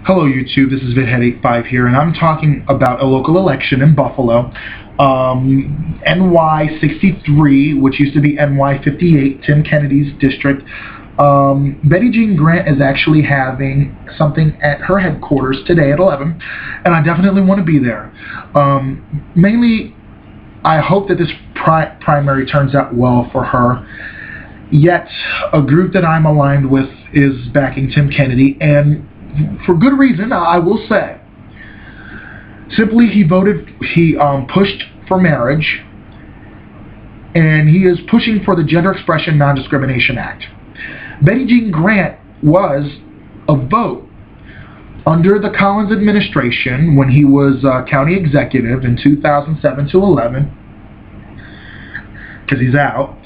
Hello YouTube, this is VidHead85 here, and I'm talking about a local election in Buffalo. NY63, which used to be NY58, Tim Kennedy's district. Betty Jean Grant is actually having something at her headquarters today at 11, and I definitely want to be there. Mainly, I hope that this primary turns out well for her. Yet, a group that I'm aligned with is backing Tim Kennedy, and for good reason, I will say. Simply, he pushed for marriage, and he is pushing for the Gender Expression Non-Discrimination Act. Betty Jean Grant was a vote under the Collins administration when he was county executive in 2007 to 11, because he's out,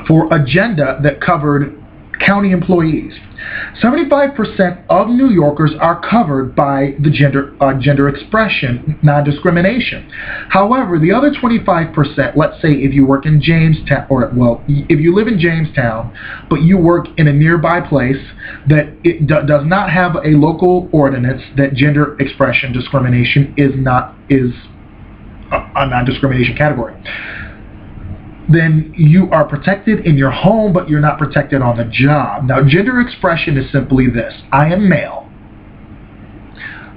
for agenda that covered county employees. 75% of New Yorkers are covered by the gender expression non-discrimination. However, the other 25%, let's say if you work in Jamestown, if you live in Jamestown, but you work in a nearby place that it does not have a local ordinance that gender expression discrimination is a non-discrimination category, then you are protected in your home, but you're not protected on the job. Now, gender expression is simply this. I am male.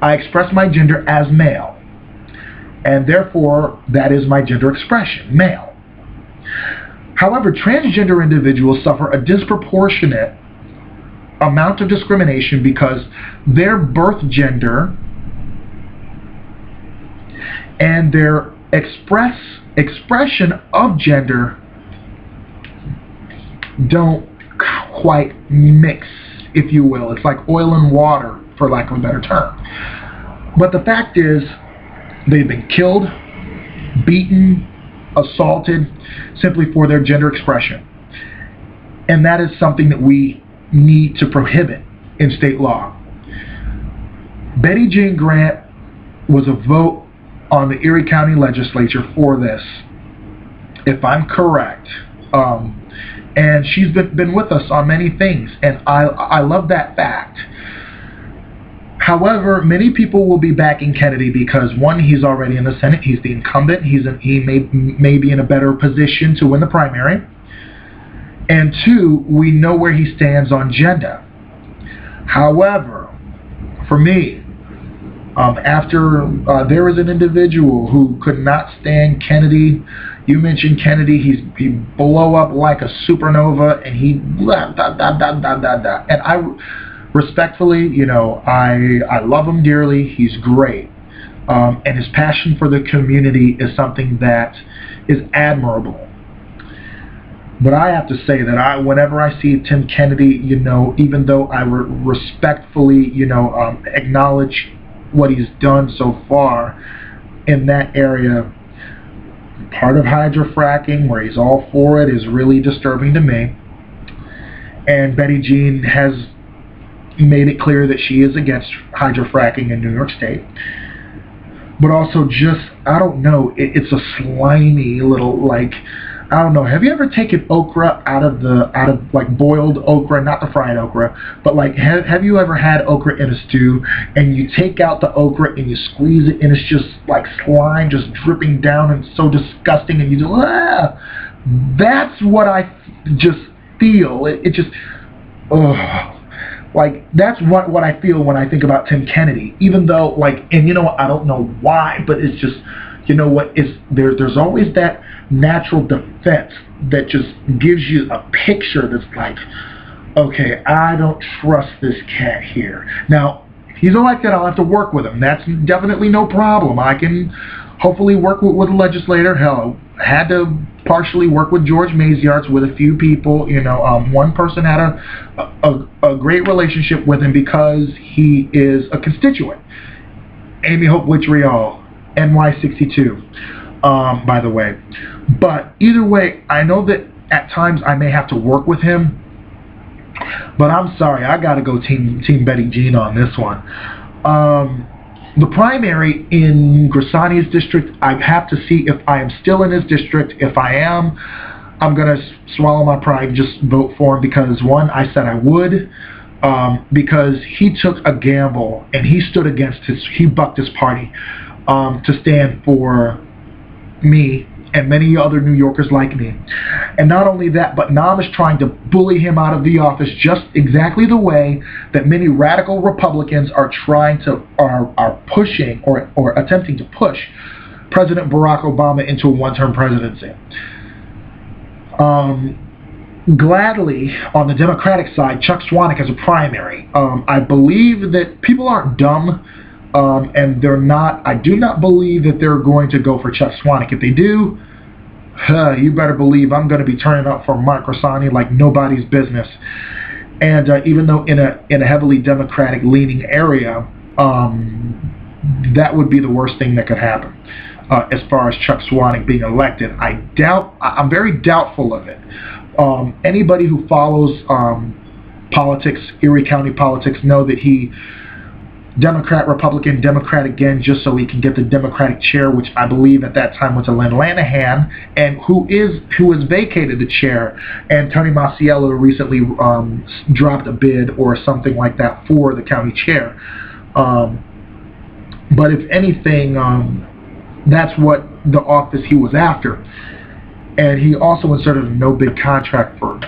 I express my gender as male, and therefore, that is my gender expression, male. However, transgender individuals suffer a disproportionate amount of discrimination because their birth gender and their expression of gender don't quite mix, if you will. It's like oil and water, for lack of a better term. But the fact is, they've been killed, beaten, assaulted, simply for their gender expression. And that is something that we need to prohibit in state law. Betty Jean Grant was a vote on the Erie County Legislature for this, if I'm correct. And she's been with us on many things, and I love that fact. However, many people will be backing Kennedy because, one, he's already in the Senate, he's the incumbent, he may be in a better position to win the primary, and two, we know where he stands on gender. However, for me, after there was an individual who could not stand Kennedy. You mentioned Kennedy, he blow up like a supernova, and he and I respectfully, I love him dearly. He's great, and his passion for the community is something that is admirable. But I have to say that whenever I see Tim Kennedy, even though I respectfully, acknowledge what he's done so far in that area, part of hydrofracking, where he's all for it, is really disturbing to me. And Betty Jean has made it clear that she is against hydrofracking in New York State. But also just, I don't know, it's a slimy little, I don't know, have you ever taken okra out of boiled okra, not the fried okra, but have you ever had okra in a stew, and you take out the okra and you squeeze it, and it's just like slime just dripping down, and it's so disgusting, and you just, that's what I just feel. It just, that's what I feel when I think about Tim Kennedy, even though, and I don't know why, but it's just, there's always that natural defense that just gives you a picture that's like, okay, I don't trust this cat here. Now, if he's elected, I'll have to work with him. That's definitely no problem. I can hopefully work with a legislator. Hell, I had to partially work with George Maziarz with a few people. One person had a great relationship with him because he is a constituent. Amy Hope Witriol, NY62. By the way. But either way, I know that at times I may have to work with him, but I'm sorry, I gotta go team Betty Jean on this one. The primary in Grisani's district, I have to see if I am still in his district. If I am, I'm gonna swallow my pride and just vote for him because, one, I said I would. because he took a gamble and he stood against he bucked his party to stand for me and many other New Yorkers like me. And not only that, but Nam is trying to bully him out of the office just exactly the way that many radical Republicans are pushing or attempting to push President Barack Obama into a one-term presidency. Gladly, on the Democratic side, Chuck Swanwick has a primary. I believe that people aren't dumb, and I do not believe that they're going to go for Chuck Swanwick. If they do, you better believe I'm going to be turning up for Mark Grisanti like nobody's business. And even though in a heavily Democratic-leaning area, that would be the worst thing that could happen. As far as Chuck Swanwick being elected, I'm very doubtful of it. Anybody who follows politics, Erie County politics, know that he Democrat, Republican, Democrat again, just so he can get the Democratic chair, which I believe at that time went to Len Lanahan, and who has vacated the chair. And Tony Masiello recently dropped a bid or something like that for the county chair. But if anything, that's what the office he was after. And he also inserted a no-bid contract for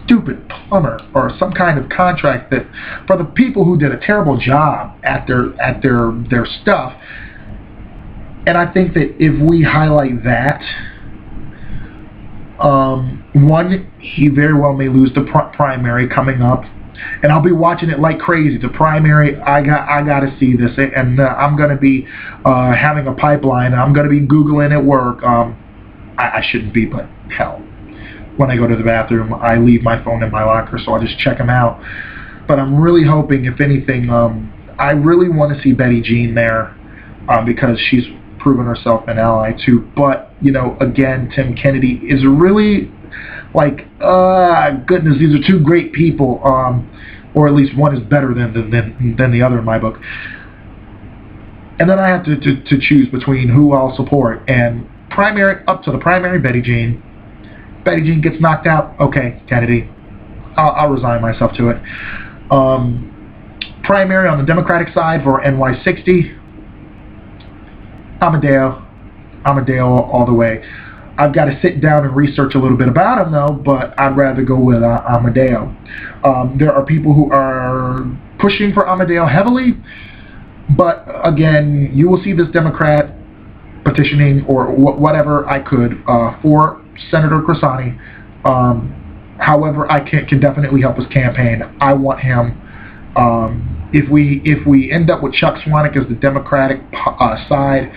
stupid plumber or some kind of contract that for the people who did a terrible job at their stuff. And I think that if we highlight that, one, he very well may lose the primary coming up, and I'll be watching it like crazy. The primary, I got to see this, and I'm going to be having a pipeline. I'm going to be Googling at work. I shouldn't be, but hell. When I go to the bathroom, I leave my phone in my locker, so I just check them out. But I'm really hoping, if anything, I really want to see Betty Jean there because she's proven herself an ally too. But, you know, again, Tim Kennedy is really like, goodness, these are two great people, or at least one is better than the other in my book. And then I have to choose between who I'll support. And up to the primary, Betty Jean. Betty Jean gets knocked out, okay, Kennedy. I'll resign myself to it. Primary on the Democratic side for NY60, Amadeo all the way. I've got to sit down and research a little bit about him, though, but I'd rather go with Amadeo. There are people who are pushing for Amadeo heavily, but again, you will see this Democrat petitioning or whatever I could for Senator Grisanti. However, I can definitely help his campaign. I want him. If we end up with Chuck Swanwick as the Democratic side,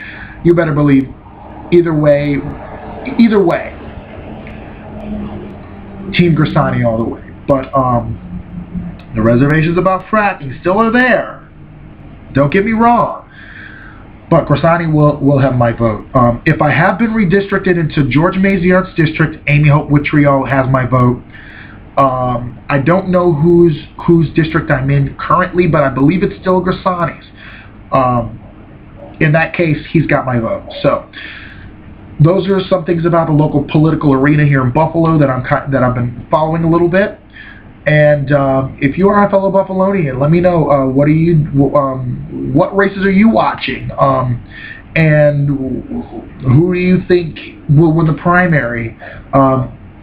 you better believe either way, Team Grisanti all the way. But the reservations about fracking still are there. Don't get me wrong. But Grisanti will have my vote. If I have been redistricted into George Maziark's district, Amy Hope Witrio has my vote. I don't know whose district I'm in currently, but I believe it's still Grisanti's. In that case, he's got my vote. So those are some things about the local political arena here in Buffalo that I've been following a little bit. And if you are a fellow Buffalonian, let me know what races are you watching, and who do you think will win the primary?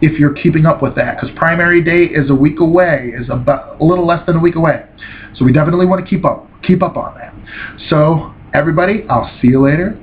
If you're keeping up with that, because primary day is a week away, is about a little less than a week away, so we definitely want to keep up on that. So everybody, I'll see you later.